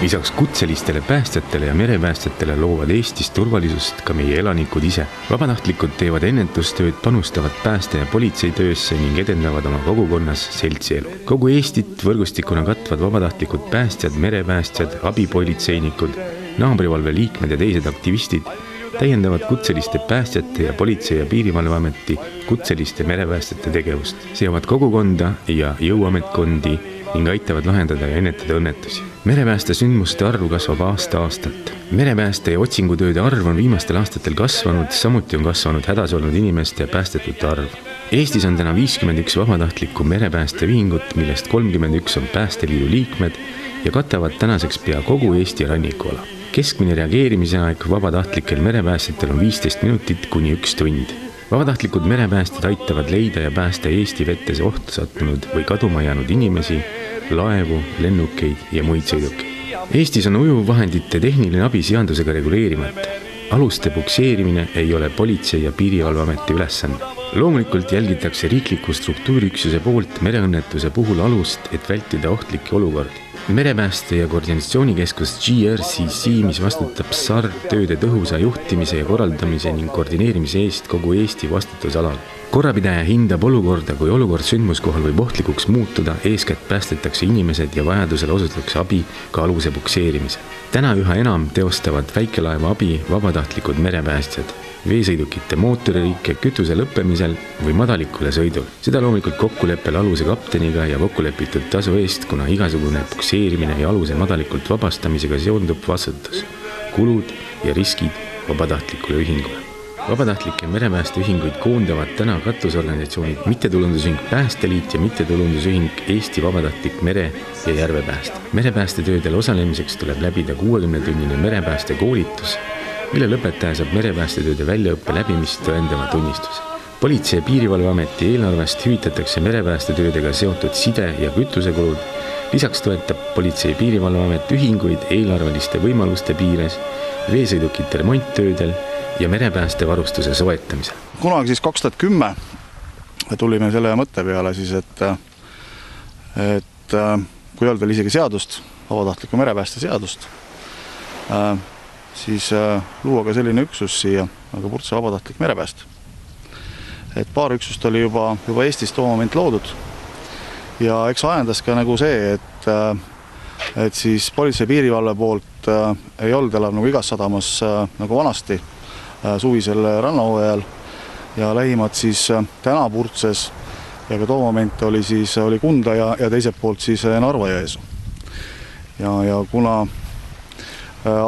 Lisaks kutselistele päästjatele ja merepäästjatele loovad Eestis turvalisust ka meie elanikud ise. Vabatahtlikud teevad ennetustööd, panustavad pääste- ja politseitöösse ning edendavad oma kogukonnas seltsielu. Kogu Eestit võrgustikuna katvad vabatahtlikud päästjad, merepäästjad, abipolitseinikud, naabrivalve liikmed ja teised aktivistid täiendavad kutseliste päästjate ja politsei- ja piirivalveameti kutseliste merepäästjate tegevust, seovad kogukonda ja jõuametkondi ning aitavad lahendada ja ennetada õnnetusi. Merepääste sündmuste arv kasvab aasta-aastalt. Merepääste ja otsingutööde arv on viimastel aastatel kasvanud, samuti on kasvanud hädas olnud inimeste ja päästetute arv. Eestis on täna 51 vabatahtlikku merepäästeühingut, millest 31 on Päästeliidu liikmed ja katavad tänaseks pea kogu Eesti rannikuala. Keskmine reageerimise aeg vabatahtlikel merepäästjatel on 15 minutit kuni 1 tund. Vabatahtlikud merepäästjad aitavad leida ja päästa Eesti vetes ohtu sattunud või kaduma jäänud inimesi, laevu, lennukeid ja muid sõidukeid. Eestis on ujuvvahendite tehniline abi seadusega reguleerimata. Aluste pukseerimine ei ole politsei- ja piirivalveameti ülesanne. Loomulikult jälgitakse riikliku struktuuriüksuse poolt mereõnnetuse puhul alust, et vältida ohtlikke olukordi. Merepääste- ja koordinatsioonikeskus GRCC, mis vastutab SAR-tööde tõhusa juhtimise ja korraldamise ning koordineerimise eest kogu Eesti vastutusalal. Korrapidaja hindab olukorda, kui olukord sündmuskohal võib ohtlikuks muutuda, eeskätt päästetakse inimesed ja vajadusel osutatakse abi ka aluse pukseerimisel. Täna üha enam teostavad väikelaeva abi vabatahtlikud merepäästjad, veesõidukite mootoririike kütuse lõppemisel või madalikule sõidul. Seda loomulikult kokkuleppel aluse kapteniga ja kokkulepitud tasu eest, kuna igasugune pukseerimine ja aluse madalikult vabastamisega seondub vastutus, kulud ja riskid vabatahtlikule ühingule. Vabatahtlikke merepäästeühinguid koondavad täna katusorganisatsioonid Mittetulundusühing Päästeliit ja Mittetulundusühing Eesti Vabatahtlik mere- ja järvepääste. Merepäästetöödel osalemiseks tuleb läbida 60-tunnine merepääste koolitus, mille lõpetaja saab merepäästetööde väljaõppe läbimist tõendava tunnistuse. Politsei- ja piirivalveameti eelarvest hüvitatakse merepäästetöödega seotud side- ja kütusekulud. Lisaks toetab Politsei- ja piirivalveamet ühinguid eelarveliste võimaluste piires, veesõidukite remonttöödel ja merepääste varustuse soetamisel. Kunagi siis 2010 tulime selle mõtte peale siis, et kui öelda isegi seadust, vabatahtliku merepääste seadust, siis luua ka selline üksus siia, nagu Purtse vabatahtlik merepääst. Et paar üksust oli juba Eestis too moment loodud ja eks ajendas ka nagu see, et siis politsei piirivalve poolt ei olnud enam nagu igas sadamas nagu vanasti suvisel rannahooajal ja lähimad siis täna Purtses ja ka too moment oli Kunda ja teiselt poolt siis Narva-Jõesuu. Ja kuna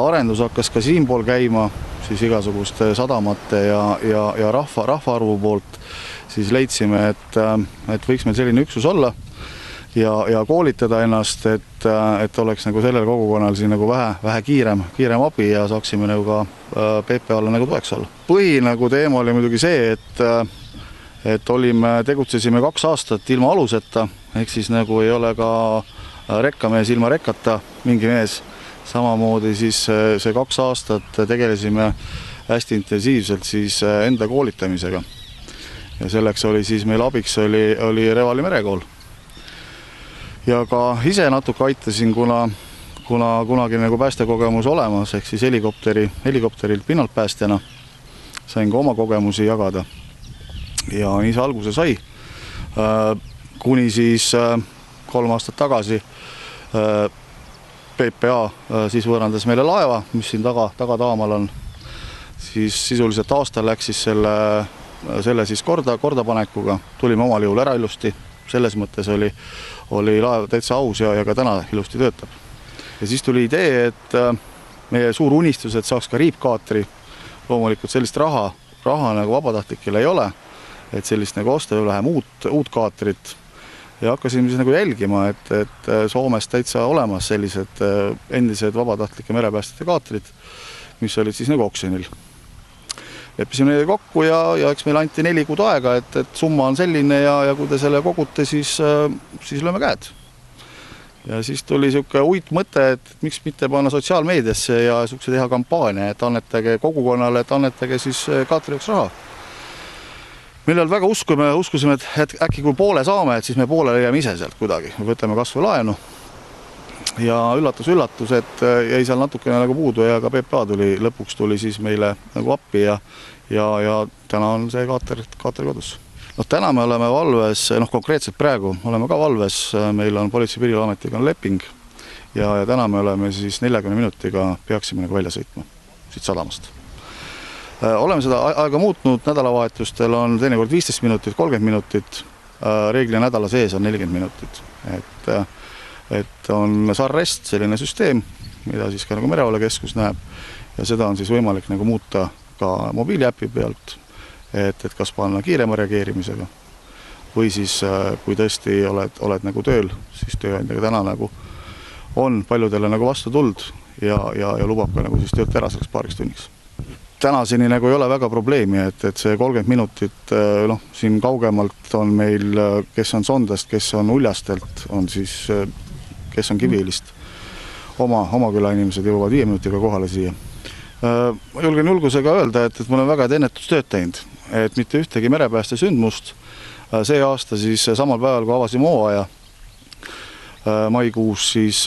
arendus hakkas ka siinpool käima, siis igasuguste sadamate ja rahvaarvu poolt, siis leidsime, et võiks meil selline üksus olla ja koolitada ennast, et oleks nagu sellel kogukonnal siin nagu vähe kiirem abi ja saaksime nagu ka PPA-le nagu toeks olla. Põhi nagu teema oli muidugi see, et tegutsesime 2 aastat ilma aluseta, ehk siis nagu ei ole ka rekkamees ilma rekkata mingi mees. Samamoodi siis see 2 aastat tegelesime hästi intensiivselt siis enda koolitamisega. Ja selleks oli siis meil abiks oli Revali merekool. Ja ka ise natuke aitasin, kuna kunagi nagu päästekogemus olemas, ehk siis helikopterilt pinnalt päästjana sain ka oma kogemusi jagada. Ja nii see alguse sai, kuni siis 3 aastat tagasi PPA siis võõrandas meile laeva, mis siin taga taamal on. Siis sisuliselt aasta läks siis selle siis kordapanekuga. Tulime omal juhul ära ilusti. Selles mõttes oli laev täitsa aus ja ka täna ilusti töötab. Ja siis tuli idee, et meie suur unistus, et saaks ka riipkaatri. Loomulikult sellist raha nagu vabatahtlikil ei ole, et sellist nagu osta ju läheb uut kaatrit. Ja hakkasime siis nagu jälgima, et Soomes täitsa olemas sellised endised vabatahtlike merepäästjate kaatrid, mis olid siis nagu oksjonil. Leppisime neile kokku ja eks meil anti 4 kuud aega, et summa on selline ja kui te selle kogute, siis lööme käed. Ja siis tuli siuke uitmõte, et miks mitte panna sotsiaalmeediasse ja siukse teha kampaania, et annetage kogukonnale, et annetage siis kaatri jaoks raha. Meil oli väga uskusime, et äkki kui poole saame, et siis me poole leiame ise sealt kuidagi. Me võtame kas või laenu. ja üllatus, et jäi seal natukene nagu puudu ja ka PPA lõpuks tuli siis meile nagu appi ja täna on see kaater kodus. Täna me oleme valves, konkreetselt praegu oleme ka valves, meil on Politsei- ja Piirivalveametiga leping ja täna me oleme siis 40 minutiga peaksime nagu välja sõitma siit sadamast. Oleme seda aega muutnud, nädalavahetustel on teinekord 15 minutit, 30 minutit, reeglina nädala sees on 40 minutit, et on SAR-REST, selline süsteem, mida siis ka nagu Merevalvekeskus näeb ja seda on siis võimalik nagu muuta ka mobiiliäpi pealt, et kas panna kiirema reageerimisega või siis kui tõesti oled nagu tööl, siis tööandjaga täna nagu on paljudele nagu vastu tuld ja lubab ka nagu siis töölt ära selleks paariks tunniks. Tänaseni nagu ei ole väga probleemi, et see 30 minutit, siin kaugemalt on meil, kes on Sondest, kes on Uljastelt, on siis, kes on Kiviõlist, oma küla inimesed jõuavad 5 minutiga kohale siia. Ma julgen julgusega öelda, et ma olen väga ennetustööd teinud, et mitte ühtegi merepääste sündmust. See aasta siis samal päeval, kui avasime hooaja, maikuus siis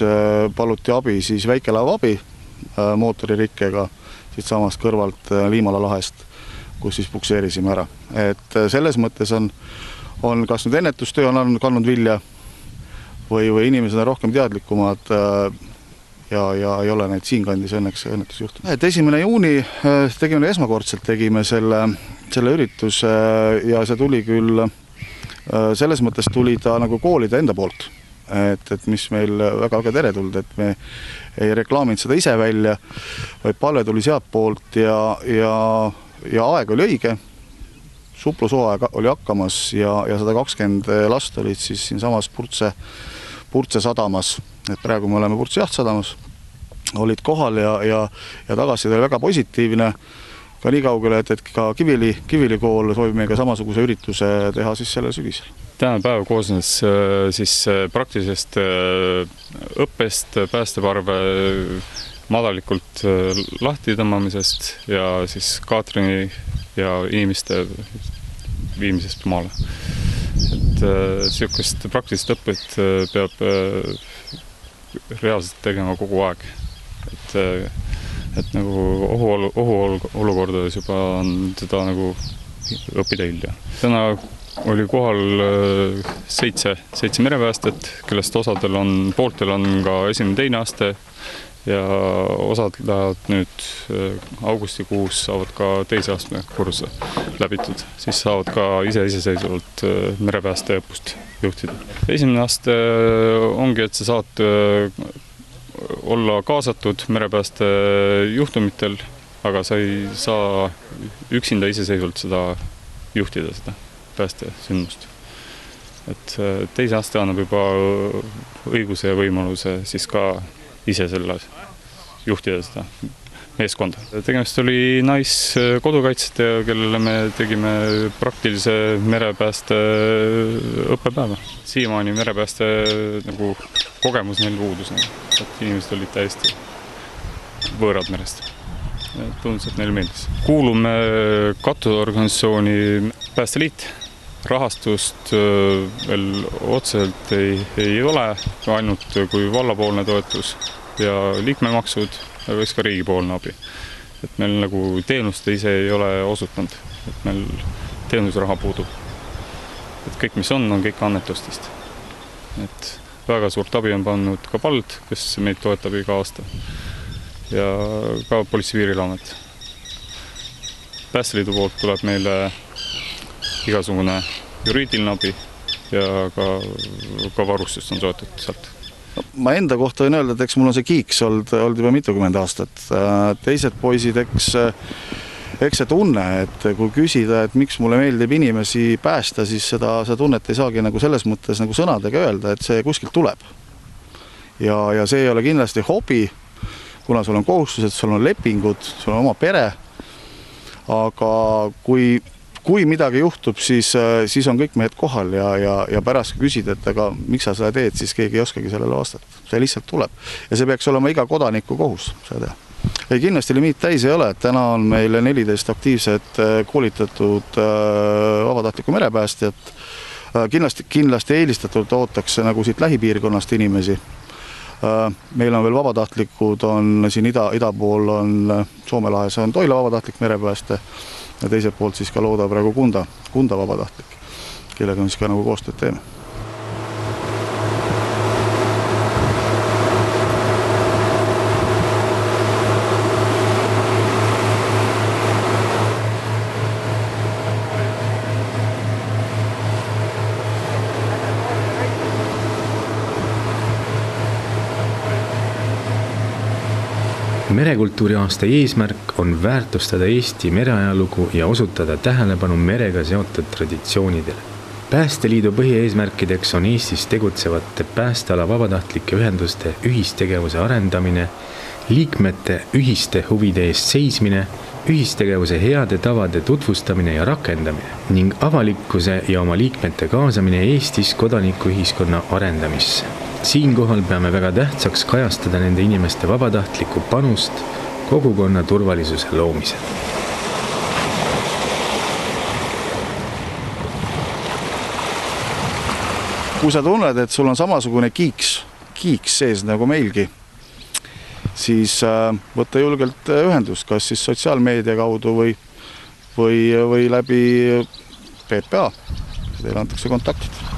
paluti abi, siis väikelaeva abi mootoririkkega, siit samast kõrvalt Liimala lahest, kus siis pukseerisime ära. Et selles mõttes on kas nüüd ennetustöö on kandnud vilja või inimesed on rohkem teadlikumad ja ei ole neid siinkandis õnneks õnnetusjuhtum. Et 1. juuni tegime selle ürituse ja see tuli küll, selles mõttes tuli ta nagu koolide enda poolt. Et mis meil väga teretuld, et me ei reklaaminud seda ise välja, vaid palve tuli sealt poolt ja aeg oli õige, suplushooaeg oli hakkamas ja 120 last olid siis siin samas Purtse sadamas, et praegu me oleme Purtse jahtsadamas, olid kohal ja tagasiside oli väga positiivne, ka nii kaugele, et ka Kiviõli kool soovib meiega samasuguse ürituse teha siis sellel sügisel. Tänane päev koosnes siis praktilisest õppest, päästeparve madalikult lahti tõmbamisest ja siis kaatrini ja inimeste viimisest maale. Et niisugust praktilist õppet peab reaalselt tegema kogu aeg. Et nagu ohuolukordades juba on seda nagu õppida hilja. Täna oli kohal 7 merepäästet, kellest pooltel on ka 1.–2. aste ja osad lähevad nüüd augustikuus saavad ka 2. astme kursuse läbitud. Siis saavad ka iseseisvalt merepäästeõppust juhtida. 1. aste ongi, et sa saad olla kaasatud merepääste juhtumitel, aga sa ei saa üksinda iseseisvalt seda juhtida seda päästesündmust. Et 2. aste annab juba õiguse ja võimaluse siis ka ise selle juhtida seda meeskonda. Tegemist oli naiskodukaitsjatega, kellele me tegime praktilise merepääste õppepäeva. Siiamaani merepääste nagu kogemus neil puudus, et inimesed olid täiesti võõrad merest. Tundus, et neile meeldis. Kuulume katusorganisatsiooni Päästeliit. Rahastust veel otseselt ei ole, ainult kui vallapoolne toetus ja liikmemaksud, aga siis ka riigipoolne abi. Et meil nagu teenust ise ei ole osutanud, et meil teenusraha puudub. Et kõik, mis on kõik annetustest. Et väga suurt abi on pannud ka Pald, kes meid toetab iga aasta. Ja ka Politsei- ja Piirivalveamet. Päästeliidu poolt tuleb meile igasugune juriidiline abi ja ka varustust on soetatud sealt. Ma enda kohta võin öelda, et eks mul on see kiiks olnud juba mitukümmend aastat. Teised poisid, eks see tunne, et kui küsida, et miks mulle meeldib inimesi päästa, siis seda tunnet ei saagi nagu selles mõttes nagu sõnadega öelda, et see kuskilt tuleb. Ja see ei ole kindlasti hobi, kuna sul on kohustused, sul on lepingud, sul on oma pere, aga kui midagi juhtub, siis on kõik mehed kohal ja pärast küsida, et aga miks sa seda teed, siis keegi ei oskagi sellele vastata. See lihtsalt tuleb. Ja see peaks olema iga kodaniku kohus seda teha. Ei, kindlasti limiit täis ei ole, et täna on meil 14 aktiivset koolitatud vabatahtlikku merepäästjat. Kindlasti eelistatult ootakse nagu siit lähipiirkonnast inimesi. Meil on veel vabatahtlikud, on siin ida pool on Soome lahes on Toila vabatahtlik merepääste ja teiselt poolt siis ka looda praegu Kunda vabatahtlik, kellega me siis ka nagu koostööd teeme. Merekultuuri aasta eesmärk on väärtustada Eesti mereajalugu ja osutada tähelepanu merega seotud traditsioonidele. Päästeliidu põhieesmärkideks on Eestis tegutsevate päästeala vabatahtlike ühenduste ühistegevuse arendamine, liikmete ühiste huvide eest seismine, ühistegevuse heade tavade tutvustamine ja rakendamine ning avalikkuse ja oma liikmete kaasamine Eestis kodanikuühiskonna arendamisse. Siinkohal peame väga tähtsaks kajastada nende inimeste vabatahtlikku panust kogukonna turvalisuse loomisel. Kui sa tunned, et sul on samasugune kiiks sees nagu meilgi, siis võtta julgelt ühendust, kas siis sotsiaalmeedia kaudu või läbi PPA. Teile antakse kontaktid.